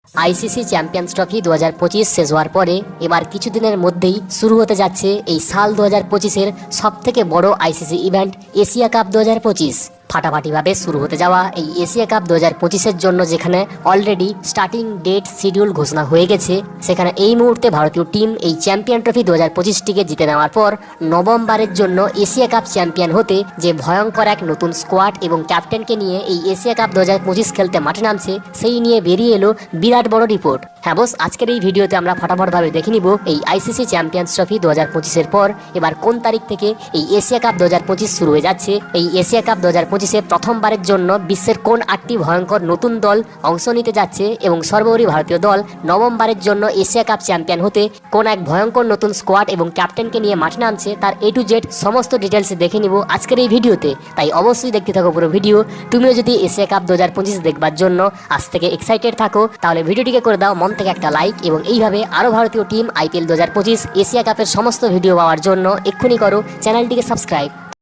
ICC champions trophy 2025 শেষ হওয়ার পরে এবার কিছুদিনের মধ্যেই শুরু হতে যাচ্ছে এই সাল 2025-এর সবথেকে বড় আইসিসি ইভেন্ট এশিয়া কাপ 2025। ফাটাফাটিভাবে শুরু হতে যাওয়া এই এশিয়া কাপ 2025-এর জন্য যেখানে অলরেডি স্টার্টিং ডেট শিডিউল ঘোষণা হয়ে গেছে, সেখানে এই মুহূর্তে ভারতীয় টিম এই চ্যাম্পিয়ন ট্রফি 2025টিকে জিতে নেওয়ার পর নবমবারের জন্য এশিয়া কাপ চ্যাম্পিয়ন হতে যে ভয়ঙ্কর এক নতুন স্কোয়াড এবং ক্যাপ্টেনকে নিয়ে এই এশিয়া কাপ 2025 খেলতে মাঠে নামছে, সেই নিয়ে বেরিয়ে এলো বিরাট বড় রিপোর্ট। হ্যাঁ বস, আজকের এই ভিডিওতে আমরা ফটাফটভাবে দেখে নিব এই আইসিসি চ্যাম্পিয়ন্স ট্রফি 2025-এর পর এবার কোন তারিখ থেকে এই এশিয়া কাপ 2025 শুরু হয়ে যাচ্ছে। এই এশিয়া কাপ 2025-এ প্রথমবারের জন্য বিশ্বের কোন 8টি ভয়ঙ্কর নতুন দল অংশ নিতে যাচ্ছে এবং সর্বোপরি ভারতীয় দল নবমবারের জন্য এশিয়া কাপ চ্যাম্পিয়ন হতে কোন এক ভয়ঙ্কর নতুন স্কোয়াড এবং ক্যাপ্টেনকে নিয়ে মাঠে নামছে, তার A to Z সমস্ত ডিটেলস দেখে নিব আজকের এই ভিডিওতে। তাই অবশ্যই দেখতে থাকো পুরো ভিডিও। তুমিও যদি এশিয়া কাপ 2025 দেখবার জন্য আজ থেকে এক্সাইটেড থাকো, তাহলে ভিডিওটিকে করে দাও মন থেকে একটা লাইক, এবং এইভাবে আরও ভারতীয় টিম IPL 2025 এশিয়া কাপের সমস্ত ভিডিও পাওয়ার জন্য এক্ষুনি করো চ্যানেলটিকে সাবস্ক্রাইব।